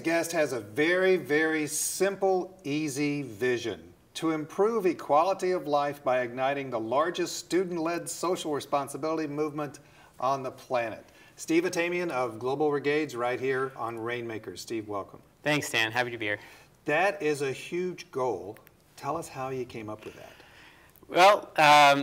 guest has a very, very simple, easy vision: to improve equality of life by igniting the largest student-led social responsibility movement on the planet. Steve Atamian of Global Brigades, right here on Rainmakers. Steve, welcome. Thanks, Dan. Happy to be here. That is a huge goal. Tell us how you came up with that. Well,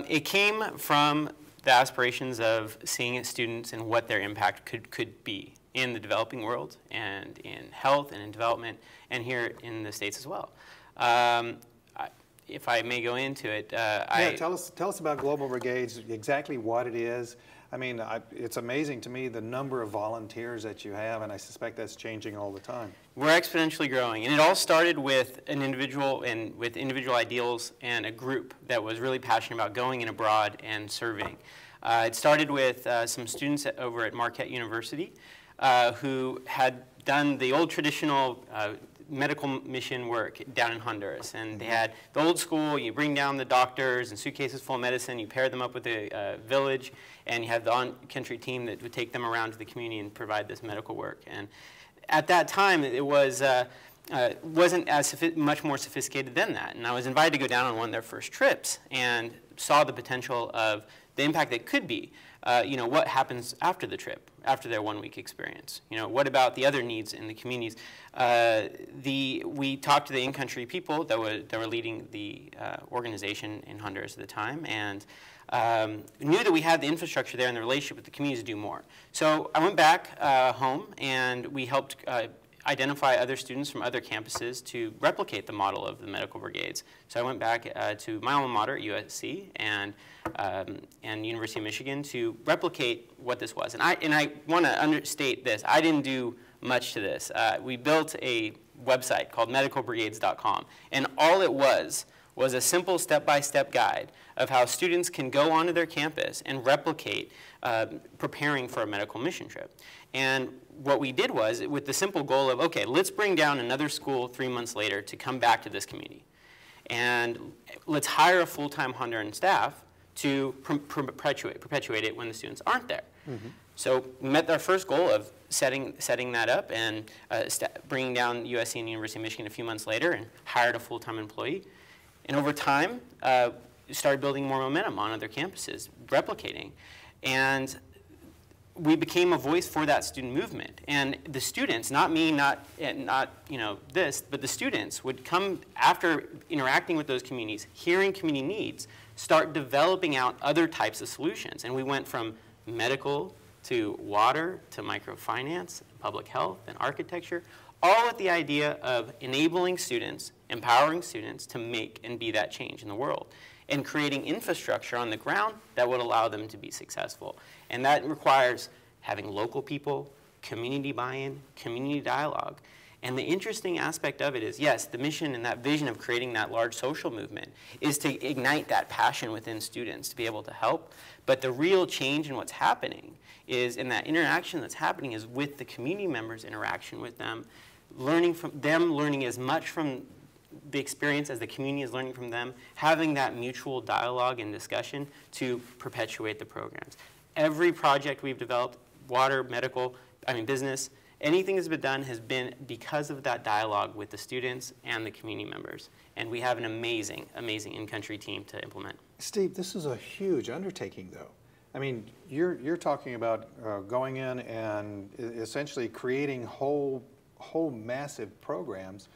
it came from the aspirations of seeing students and what their impact could be in the developing world and in health and in development and here in the States as well. If I may go into it, tell us about Global Brigades, exactly what it is. I mean, it's amazing to me the number of volunteers that you have, and I suspect that's changing all the time. We're exponentially growing, and it all started with an individual and with individual ideals and a group that was really passionate about going in abroad and serving. It started with some students over at Marquette University who had done the old traditional medical mission work down in Honduras. And they had the old school, you bring down the doctors and suitcases full of medicine, you pair them up with a village, and you have the on-country team that would take them around to the community and provide this medical work. And at that time, it was wasn't as much more sophisticated than that. And I was invited to go down on one of their first trips and saw the potential of the impact that could be. You know, what happens after the trip, after their one-week experience? You know, what about the other needs in the communities? We talked to the in-country people that were leading the organization in Honduras at the time, and knew that we had the infrastructure there and the relationship with the communities to do more. So I went back home, and we helped identify other students from other campuses to replicate the model of the medical brigades. So I went back to my alma mater, USC, and University of Michigan to replicate what this was. And I want to understate this. I didn't do much to this. We built a website called medicalbrigades.com, and all it was a simple step-by-step guide of how students can go onto their campus and replicate preparing for a medical mission trip. And what we did was, with the simple goal of, okay, let's bring down another school 3 months later to come back to this community. And let's hire a full-time Honduran staff to perpetuate it when the students aren't there. Mm-hmm. So we met our first goal of setting that up and bringing down USC and University of Michigan a few months later and hired a full-time employee. And over time, started building more momentum on other campuses, replicating. And we became a voice for that student movement. And the students, not me, not you know, this, but the students would come after interacting with those communities, hearing community needs, start developing out other types of solutions. And we went from medical to water to microfinance, public health, and architecture, all with the idea of enabling students, empowering students to make and be that change in the world, and creating infrastructure on the ground that would allow them to be successful. And that requires having local people, community buy-in, community dialogue. And the interesting aspect of it is, yes, the mission and that vision of creating that large social movement is to ignite that passion within students to be able to help. But the real change in what's happening is, in that interaction that's happening, is with the community members' interaction with them, learning from them, learning as much from the experience as the community is learning from them, having that mutual dialogue and discussion to perpetuate the programs. Every project we've developed, water, medical, business, anything that's been done has been because of that dialogue with the students and the community members. And we have an amazing, amazing in-country team to implement. Steve, this is a huge undertaking, though. I mean, you're talking about going in and essentially creating whole massive programs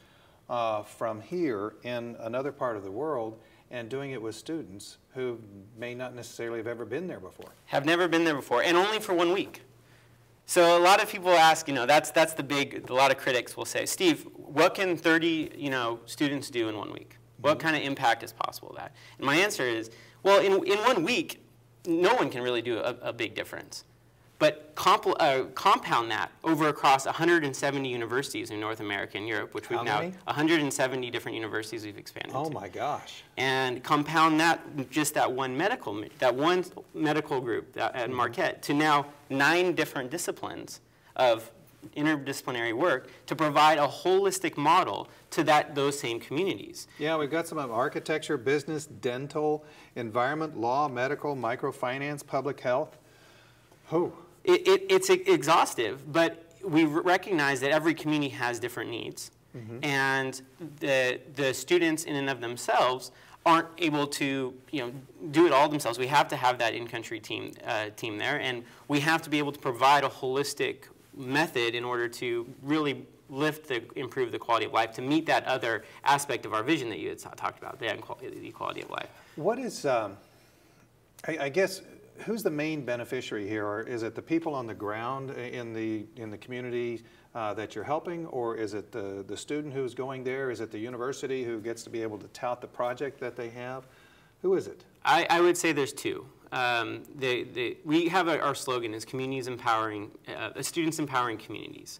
from here in another part of the world, and doing it with students who may not necessarily have ever been there before. Have never been there before, and only for 1 week. So a lot of people ask, that's the big, a lot of critics will say, Steve, what can 30, students do in 1 week? What kind of impact is possible with that? And my answer is, well, in 1 week, no one can really do a big difference. But compound that over across 170 universities in North America and Europe, which we've now, 170 different universities we've expanded to. Oh my gosh. And compound that, just that one medical group at Marquette, to now 9 different disciplines of interdisciplinary work to provide a holistic model to those same communities. Yeah, we've got some of architecture, business, dental, environment, law, medical, microfinance, public health. Oh. It's exhaustive, but we recognize that every community has different needs, and the students in and of themselves aren't able to do it all themselves. We have to have that in-country team there, and we have to be able to provide a holistic method in order to really improve the quality of life, to meet that other aspect of our vision that you had talked about, the equality of life. What is, I guess, who's the main beneficiary here? Or is it the people on the ground in the community that you're helping, or is it the student who's going there? Is it the university who gets to be able to tout the project that they have? Who is it? I would say there's two. We have our slogan is communities empowering, students empowering communities.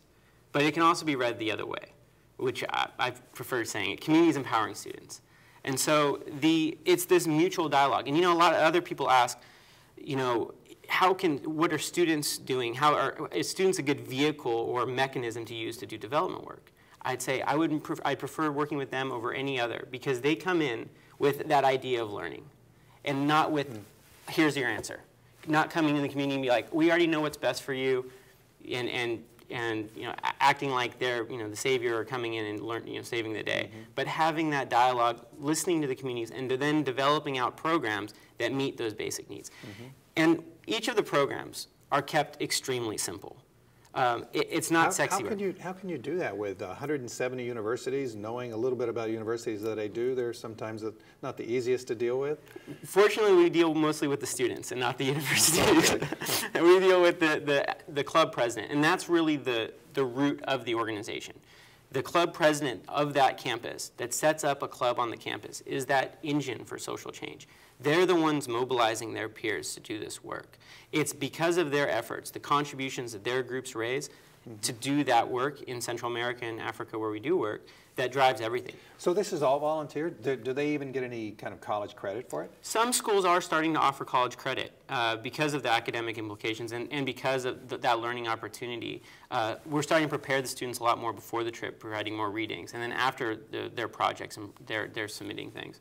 But it can also be read the other way, which I prefer saying it, communities empowering students. And so it's this mutual dialogue. And a lot of other people ask, what are students doing? Is students a good vehicle or mechanism to use to do development work? I'd say I prefer working with them over any other, because they come in with that idea of learning and not with, here's your answer. Not coming in the community and be like, we already know what's best for you, and acting like they're the savior or coming in and saving the day, but having that dialogue, listening to the communities, and then developing out programs that meet those basic needs. And each of the programs are kept extremely simple. It's not sexy. How can you do that with 170 universities? Knowing a little bit about universities that I do, they're sometimes not the easiest to deal with. Fortunately, we deal mostly with the students and not the universities. And we deal with the club president, and that's really the root of the organization. The club president of that campus that sets up a club on the campus is that engine for social change. They're the ones mobilizing their peers to do this work. It's because of their efforts, the contributions that their groups raise to do that work in Central America and Africa where we do work, that drives everything. So this is all volunteer? Do they even get any kind of college credit for it? Some schools are starting to offer college credit because of the academic implications and because of that learning opportunity. We're starting to prepare the students a lot more before the trip, providing more readings, and then after their projects, and they're submitting things.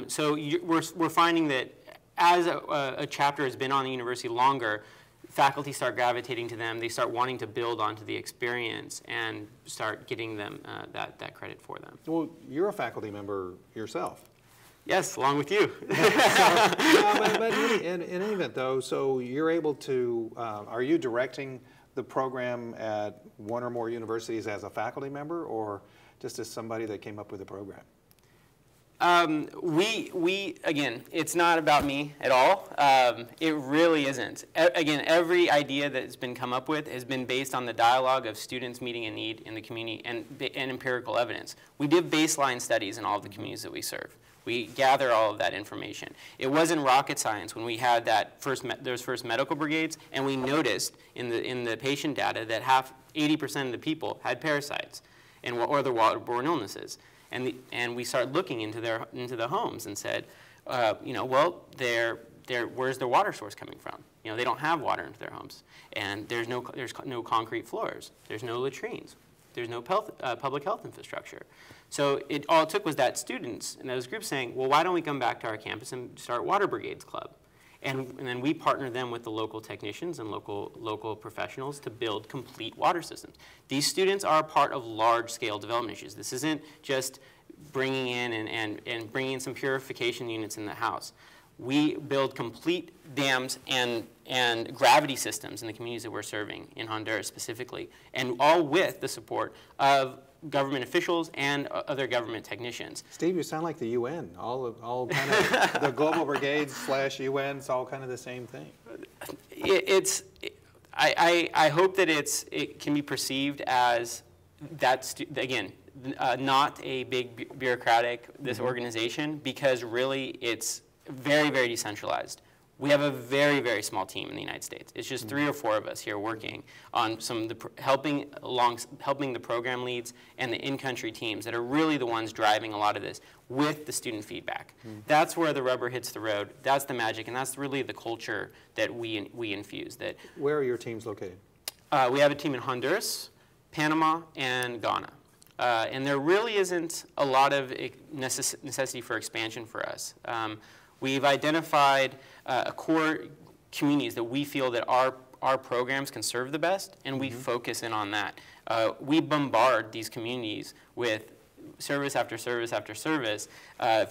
So we're finding that as a chapter has been on the university longer, faculty start gravitating to them. They start wanting to build onto the experience and start getting them that credit for them. Well, you're a faculty member yourself. Yes, along with you. But in any event, though, so you're able to, are you directing the program at one or more universities as a faculty member, or just as somebody that came up with the program? Again, it's not about me at all. It really isn't. Again, every idea that's been come up with has been based on the dialogue of students meeting a need in the community and empirical evidence. We did baseline studies in all of the communities that we serve. We gather all of that information. It wasn't rocket science when we had those first medical brigades, and we noticed in the patient data that 80% of the people had parasites or other waterborne illnesses. And we started looking into the homes and said, well, where's their water source coming from? They don't have water into their homes, and there's no concrete floors, there's no latrines, there's no public health infrastructure. So all it took was that students and those groups saying, well, why don't we come back to our campus and start Water Brigades Club? And then we partner them with the local technicians and local professionals to build complete water systems. These students are a part of large-scale development issues. This isn't just bringing in and bringing in some purification units in the house. We build complete dams and gravity systems in the communities that we're serving in Honduras specifically, and all with the support of government officials and other government technicians. Steve, you sound like the UN. All kind of the Global Brigades / UN. It's all kind of the same thing. I hope that it can be perceived as again, not a big bureaucratic organization, because really it's very, very decentralized. We have a very, very small team in the United States. It's just 3 or 4 of us here working on helping the program leads and the in-country teams that are really the ones driving a lot of this with the student feedback. That's where the rubber hits the road. That's the magic, and that's really the culture that we infuse. Where are your teams located? We have a team in Honduras, Panama, and Ghana. And there really isn't a lot of necessity for expansion for us. We've identified core communities that we feel that our our programs can serve the best, and we focus in on that. We bombard these communities with service after service after service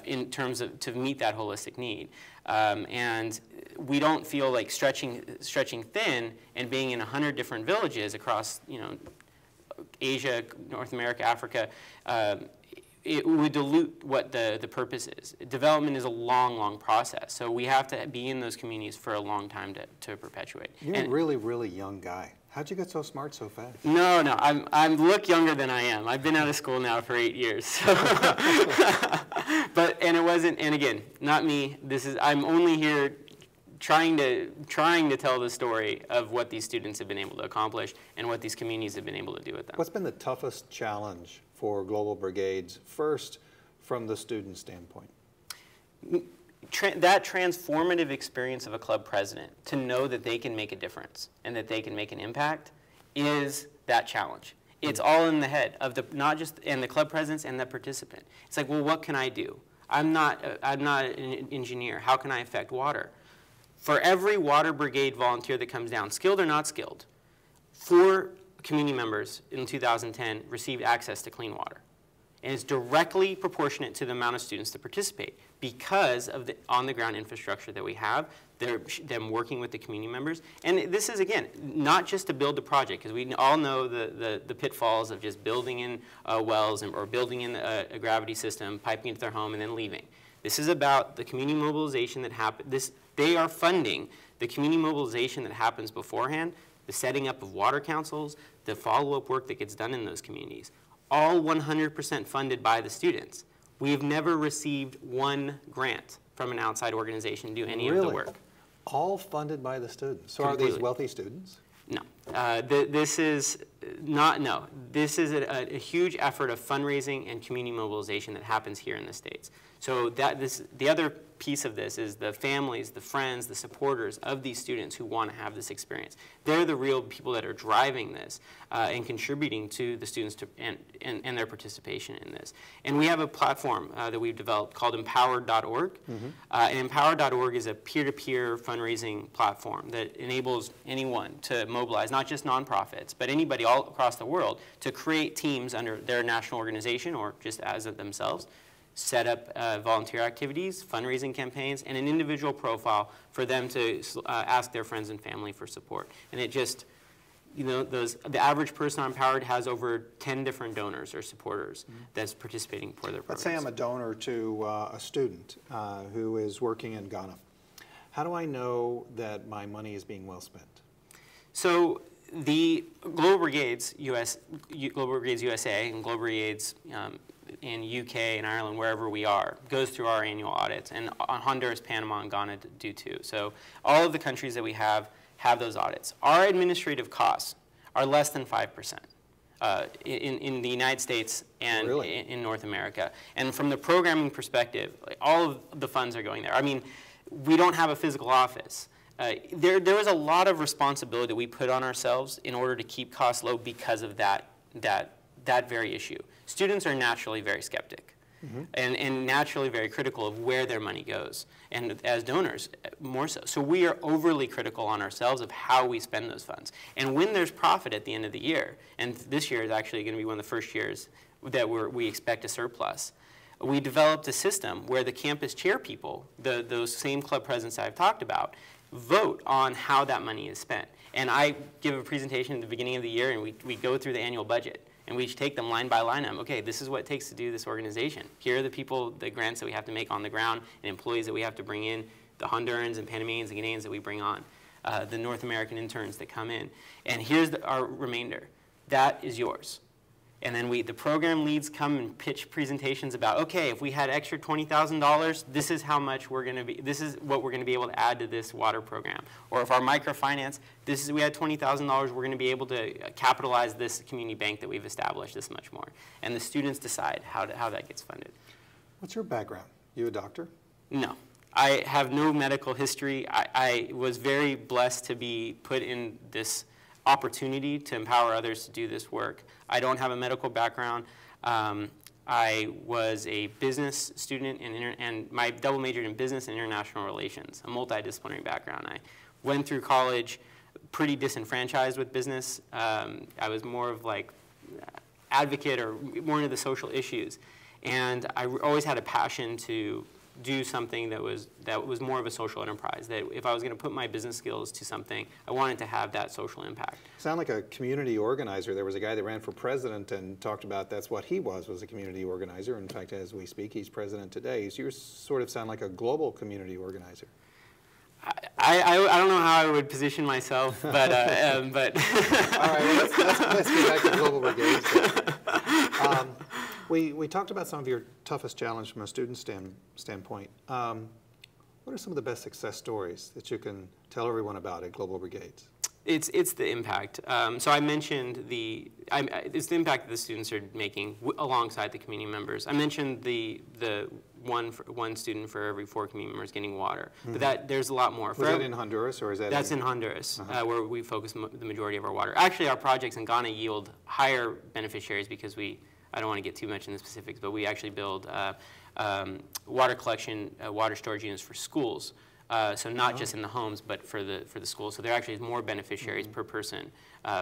in terms of to meet that holistic need. And we don't feel like stretching thin and being in 100 different villages across, Asia, North America, Africa. It would dilute what the purpose is. Development is a long, long process. So we have to be in those communities for a long time to perpetuate. You're a really, really young guy. How'd you get so smart so fast? No, I look younger than I am. I've been out of school now for 8 years. So and it wasn't, and again, not me. I'm only here trying to tell the story of what these students have been able to accomplish and what these communities have been able to do with them. What's been the toughest challenge for Global Brigades, first from the student standpoint? That transformative experience of a club president, to know that they can make a difference and that they can make an impact, is that challenge. It's all in the head of the club presidents and the participant. It's like, well, what can I do? I'm not an engineer. How can I affect water? For every water brigade volunteer that comes down, skilled or not skilled, 4 community members in 2010 received access to clean water. And it's directly proportionate to the amount of students that participate because of the on-the-ground infrastructure that we have, them working with the community members. And this is, again, not just to build a project, because we all know the pitfalls of just building in wells or building in a gravity system, piping into their home, and then leaving. This is about the community mobilization that happens. They are funding the community mobilization that happens beforehand, the setting up of water councils, the follow-up work that gets done in those communities, all 100% funded by the students. We have never received one grant from an outside organization to do any of the work. All funded by the students. So Completely. Are these wealthy students? No. This is a huge effort of fundraising and community mobilization that happens here in the States. So the other piece of this is the families, the friends, the supporters of these students who want to have this experience. They're the real people that are driving this and contributing to the students and their participation in this. And we have a platform that we've developed called empowered.org. And empowered.org is a peer-to-peer fundraising platform that enables anyone to mobilize, not just nonprofits, but anybody all across the world, to create teams under their national organization or just as of themselves, set up volunteer activities, fundraising campaigns, and an individual profile for them to ask their friends and family for support. And it just, the average person on Empowered has over 10 different donors or supporters that's participating for their programs. Let's say I'm a donor to a student who is working in Ghana. How do I know that my money is being well spent? So the Global Brigades USA and Global Brigades in UK and Ireland, wherever we are, goes through our annual audits, and Honduras, Panama, and Ghana do too. So all of the countries that we have those audits. Our administrative costs are less than 5% in the United States and really? in North America. And from the programming perspective, all of the funds are going there. I mean, we don't have a physical office. There is a lot of responsibility that we put on ourselves in order to keep costs low because of that very issue. Students are naturally very skeptic and naturally very critical of where their money goes. And as donors, more so. So we are overly critical on ourselves of how we spend those funds. And when there's profit at the end of the year, and this year is actually going to be one of the first years that we expect a surplus, we developed a system where the campus chair people, those same club presidents I've talked about, vote on how that money is spent. And I give a presentation at the beginning of the year, and we go through the annual budget. And we take them line by line. Okay, this is what it takes to do this organization. Here are the people, the grants that we have to make on the ground, and employees that we have to bring in, the Hondurans and Panamanians and Ghanaians that we bring on, the North American interns that come in. And here's our remainder. That is yours. And then the program leads come and pitch presentations about, okay, if we had extra $20,000, this is how much this is what we're going to be able to add to this water program. Or if our microfinance, we had $20,000, we're going to be able to capitalize this community bank that we've established this much more. And the students decide how that gets funded. What's your background? You a doctor? No. I have no medical history. I was very blessed to be put in this opportunity to empower others to do this work. I don't have a medical background. I was a business student and my double majored in business and international relations, a multidisciplinary background. I went through college pretty disenfranchised with business. I was more of like advocate or more into the social issues. And I always had a passion to do something that was more of a social enterprise, that if I was going to put my business skills to something, I wanted to have that social impact. Sound like a community organizer. There was a guy that ran for president and talked about that's what he was a community organizer. In fact, as we speak, he's president today. So you sort of sound like a global community organizer. I don't know how I would position myself, but but. All right, well, let's get back to Global Brigades. We talked about some of your toughest challenges from a student standpoint. What are some of the best success stories that you can tell everyone about at Global Brigades? It's the impact. So I mentioned it's the impact that the students are making alongside the community members. I mentioned the one student for every 4 community members getting water, but there's a lot more. Was that in Honduras, or is that? That's in Honduras, where we focus the majority of our water. Actually, our projects in Ghana yield higher beneficiaries because I don't want to get too much in the specifics, but we actually build water collection, water storage units for schools. So not just in the homes, but for the schools. So there actually is more beneficiaries per person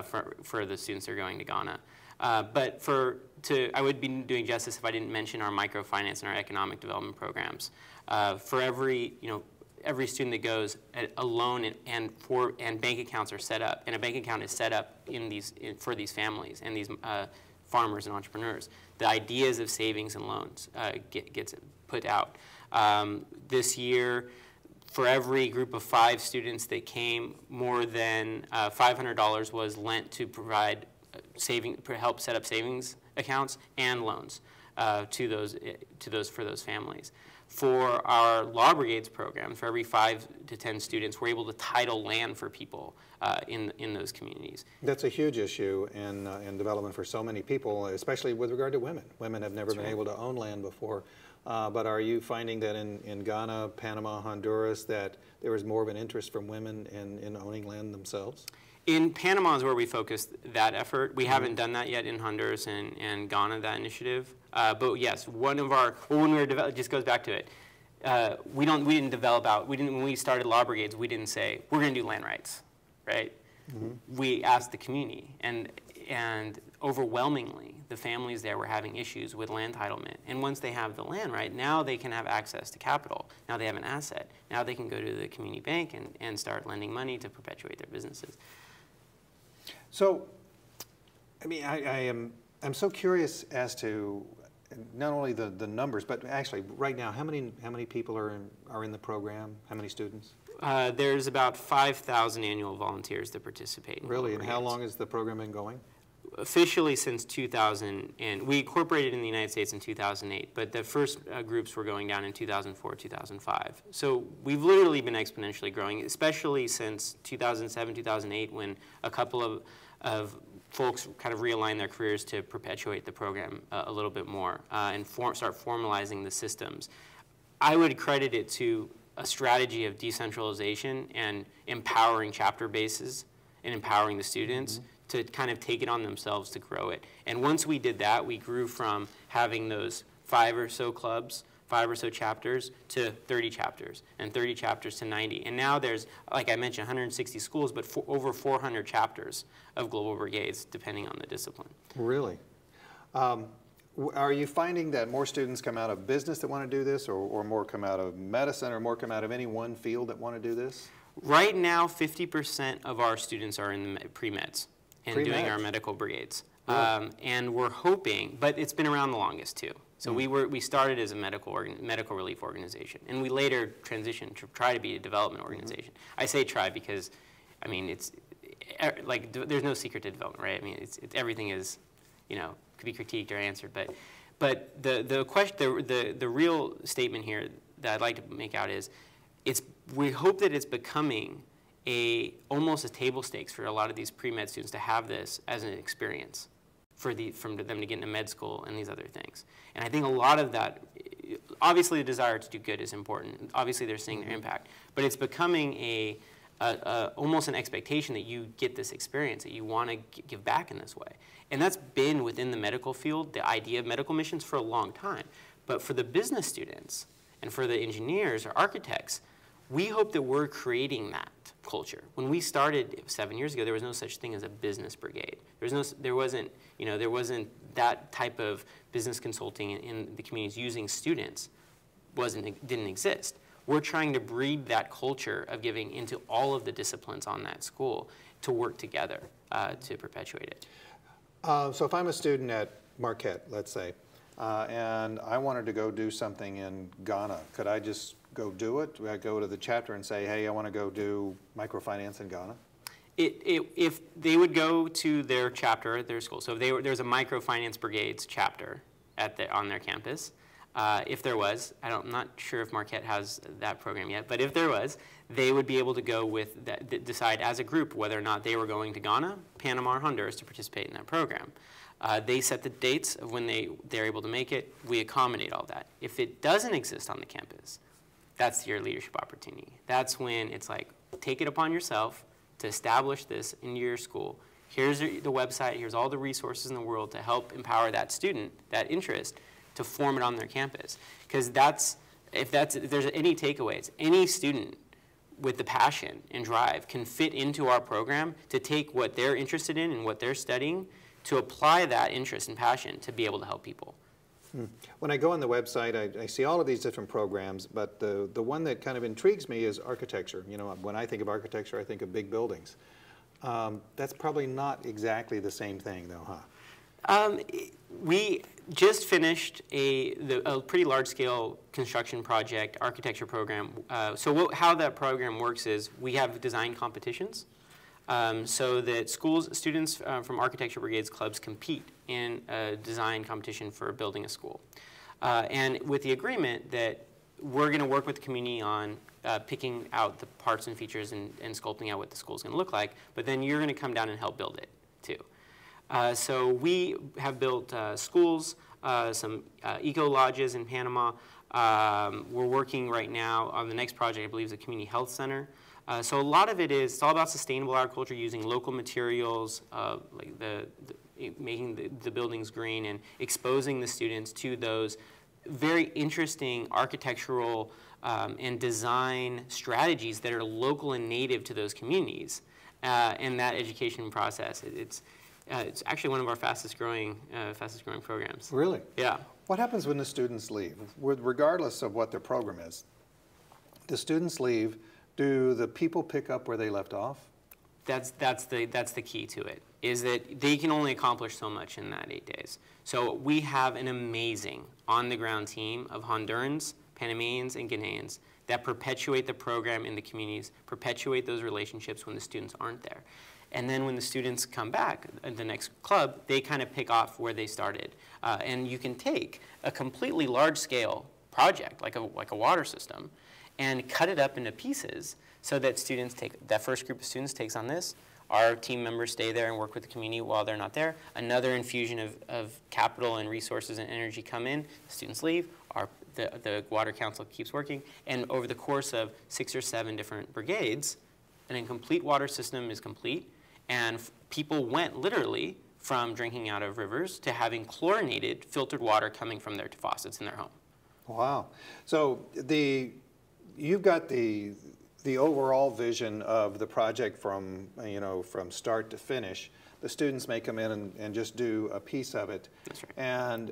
for the students that are going to Ghana. But I would be doing justice if I didn't mention our microfinance and our economic development programs. For every student that goes, a loan and bank accounts are set up, and a bank account is set up for these families and these farmers and entrepreneurs. The ideas of savings and loans gets put out. This year, for every group of 5 students that came, more than $500 was lent to provide help set up savings accounts and loans for those families. For our Law Brigades program, for every 5 to 10 students, we're able to title land for people in those communities. That's a huge issue in development for so many people, especially with regard to women. Women have never been able to own land before. But are you finding that in Ghana, Panama, Honduras, that there is more of an interest from women in owning land themselves? In Panama is where we focused that effort. We haven't done that yet in Honduras and Ghana, that initiative. But yes, when we were just goes back to it. We didn't develop out. When we started Law Brigades, we didn't say we're going to do land rights, right? We asked the community, and overwhelmingly, the families there were having issues with land entitlement. And once they have the land right, now they can have access to capital. Now they have an asset. Now they can go to the community bank and start lending money to perpetuate their businesses. So, I mean, I'm so curious as to not only the numbers, but actually right now, how many people are in the program? How many students? There's about 5,000 annual volunteers that participate. Really, and how long has the program been going? Officially since 2000, and we incorporated in the United States in 2008, but the first groups were going down in 2004, 2005. So we've literally been exponentially growing, especially since 2007, 2008, when a couple of folks kind of realigned their careers to perpetuate the program a little bit more and start formalizing the systems. I would credit it to a strategy of decentralization and empowering chapter bases and empowering the students to kind of take it on themselves to grow it. And once we did that, we grew from having those 5 or so clubs, 5 or so chapters, to 30 chapters, and 30 chapters to 90. And now there's, like I mentioned, 160 schools, but over 400 chapters of Global Brigades, depending on the discipline. Really? Are you finding that more students come out of business that want to do this, or more come out of medicine, or more come out of any one field that want to do this? Right now, 50% of our students are in the pre-meds and doing our medical brigades. Really? And we're hoping, but it's been around the longest too. So we started as a medical relief organization, and we later transitioned to try to be a development organization. I say try because, I mean, it's like there's no secret to development, right? I mean, everything is, could be critiqued or answered, but the real statement here that I'd like to make out is, we hope that it's becoming almost a table stakes for a lot of these pre-med students to have this as an experience from them to get into med school and these other things. And I think a lot of that, obviously the desire to do good is important. Obviously they're seeing their impact, but it's becoming almost an expectation that you get this experience, that you want to give back in this way. And that's been within the medical field, the idea of medical missions, for a long time. But for the business students and for the engineers or architects, We hope that we're creating that culture. When we started 7 years ago, there was no such thing as a business brigade. There wasn't that type of business consulting in the communities using students. Didn't exist. We're trying to breed that culture of giving into all of the disciplines on that school to work together to perpetuate it. So if I'm a student at Marquette, let's say, and I wanted to go do something in Ghana, could I just go do it? Do I go to the chapter and say, hey, I want to go do microfinance in Ghana? If they would go to their chapter at their school, so if there's a microfinance brigades chapter on their campus, if there was, I'm not sure if Marquette has that program yet, but if there was, they would be able to go with decide as a group whether or not they were going to Ghana, Panama, or Honduras to participate in that program. They set the dates of when they're able to make it. We accommodate all that. If it doesn't exist on the campus, that's your leadership opportunity. That's when it's like, take it upon yourself to establish this in your school. Here's the website. Here's all the resources in the world to help empower that student, that interest, to form it on their campus. Because if there's any takeaways, any student with the passion and drive can fit into our program to take what they're interested in and what they're studying, to apply that interest and passion to be able to help people. When I go on the website, I see all of these different programs, but the one that kind of intrigues me is architecture. You know, when I think of architecture, I think of big buildings. That's probably not exactly the same thing, though, huh? We just finished a pretty large-scale construction project, architecture program. How that program works is we have design competitions. So that students from architecture brigades clubs compete in a design competition for building a school. And with the agreement that we're going to work with the community on picking out the parts and features and sculpting out what the school is going to look like, but then you're going to come down and help build it too. So we have built schools, some eco lodges in Panama. We're working right now on the next project, I believe, is a community health center. So a lot of it's all about sustainable agriculture, using local materials, like making the buildings green and exposing the students to those very interesting architectural and design strategies that are local and native to those communities. And that education process, it's actually one of our fastest growing programs. Really? Yeah. What happens when the students leave? Regardless of what their program is, the students leave. Do the people pick up where they left off? That's the key to it, is that they can only accomplish so much in that 8 days. So we have an amazing on-the-ground team of Hondurans, Panamanians, and Ghanaians that perpetuate the program in the communities, perpetuate those relationships when the students aren't there. And then when the students come back at the next club, they kind of pick off where they started. And you can take a completely large-scale project, like a water system, and cut it up into pieces so that that first group of students takes on this. Our team members stay there and work with the community while they're not there. Another infusion of capital and resources and energy come in. The students leave. The Water Council keeps working. And over the course of 6 or 7 different brigades, an incomplete water system is complete. And people went literally from drinking out of rivers to having chlorinated, filtered water coming from their faucets in their home. Wow. So you've got the overall vision of the project from start to finish. The students may come in and just do a piece of it. That's right. And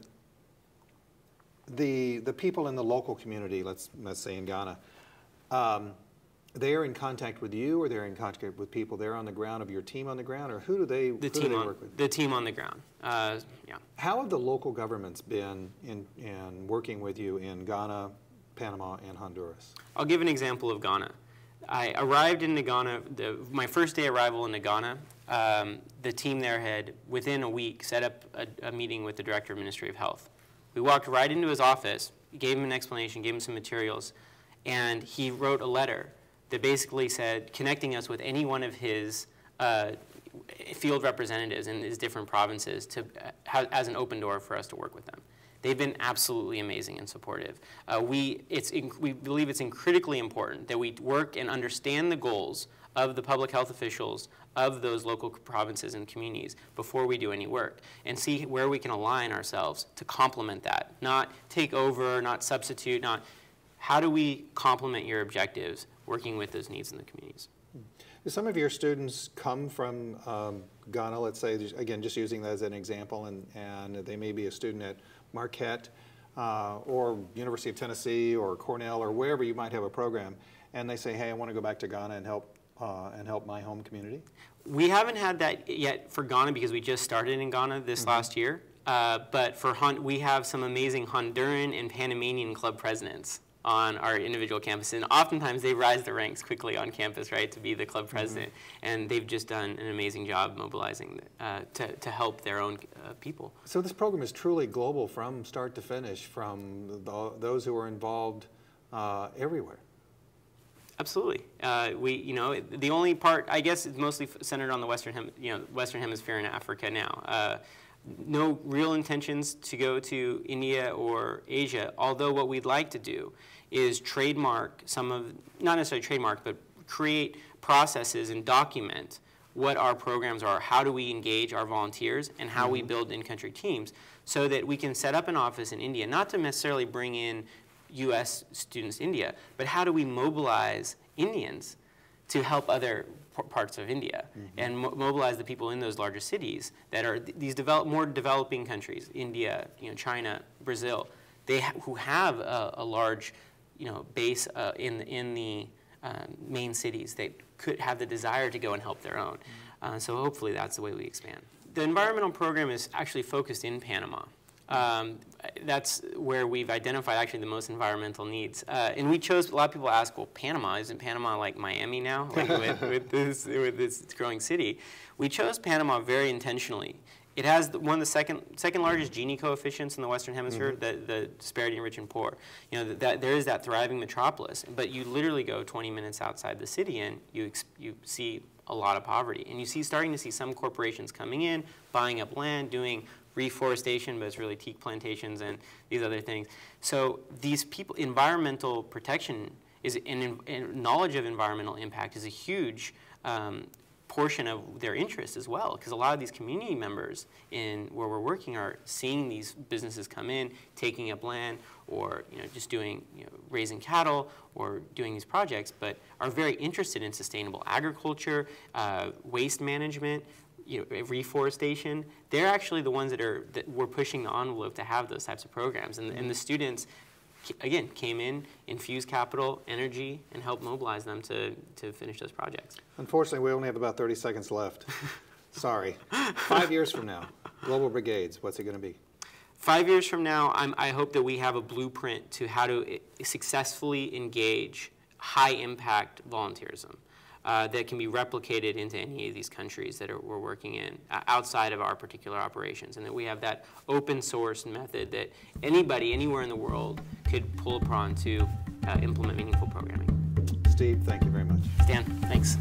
the people in the local community, let's say in Ghana, they're in contact with you, or they're in contact with people there on the ground, of your team on the ground, or who do they work with? The team on the ground. Yeah. How have the local governments been in working with you in Ghana, Panama, and Honduras? I'll give an example of Ghana. I arrived in Ghana, my first day arrival in Ghana, the team there had, within a week, set up a meeting with the Director of Ministry of Health. We walked right into his office, gave him an explanation, gave him some materials, and he wrote a letter that basically said, connecting us with any one of his field representatives in his different provinces as an open door for us to work with them. They've been absolutely amazing and supportive. We believe it's critically important that we work and understand the goals of the public health officials of those local provinces and communities before we do any work, and see where we can align ourselves to complement that, not take over, not substitute, not how do we complement your objectives working with those needs in the communities. Do some of your students come from Ghana, let's say, again, just using that as an example, and they may be a student at Marquette or University of Tennessee or Cornell or wherever you might have a program, and they say, hey, I want to go back to Ghana and help my home community? We haven't had that yet for Ghana because we just started in Ghana this last year. But for we have some amazing Honduran and Panamanian club presidents on our individual campuses. And oftentimes they rise the ranks quickly on campus, right, to be the club president. And they've just done an amazing job mobilizing to help their own people. So this program is truly global from start to finish, from those who are involved everywhere. Absolutely. The only part, I guess, is mostly centered on the Western Hemisphere and Africa now. No real intentions to go to India or Asia, although what we'd like to do is trademark some of, not necessarily trademark, but create processes and document what our programs are, how do we engage our volunteers, and how we build in-country teams, so that we can set up an office in India, not to necessarily bring in U.S. students to India, but how do we mobilize Indians to help other parts of India and mobilize the people in those larger cities that are these more developing countries, India, China, Brazil, who have a large base in the main cities that could have the desire to go and help their own. So hopefully that's the way we expand. The environmental program is actually focused in Panama. That's where we've identified actually the most environmental needs. And we chose, a lot of people ask, well, Panama, isn't Panama like Miami now, like with this growing city? We chose Panama very intentionally. It has one of the second largest Gini coefficients in the Western Hemisphere, the disparity in rich and poor. There is that thriving metropolis, but you literally go 20 minutes outside the city and you see a lot of poverty. And starting to see some corporations coming in, buying up land, doing reforestation, but it's really teak plantations and these other things. So these people, environmental protection and knowledge of environmental impact is a huge portion of their interest as well, because a lot of these community members where we're working are seeing these businesses come in, taking up land, or just doing raising cattle or doing these projects, but are very interested in sustainable agriculture, waste management, reforestation. They're actually the ones that we're pushing the envelope to have those types of programs. And the students, again, came in, infused capital, energy, and helped mobilize them to finish those projects. Unfortunately, we only have about 30 seconds left. Sorry. 5 years from now, Global Brigades, what's it going to be? 5 years from now, I hope that we have a blueprint to how to successfully engage high-impact volunteerism. That can be replicated into any of these countries that we're working in outside of our particular operations, and that we have that open source method that anybody anywhere in the world could pull upon to implement meaningful programming. Steve, thank you very much. Stan, thanks.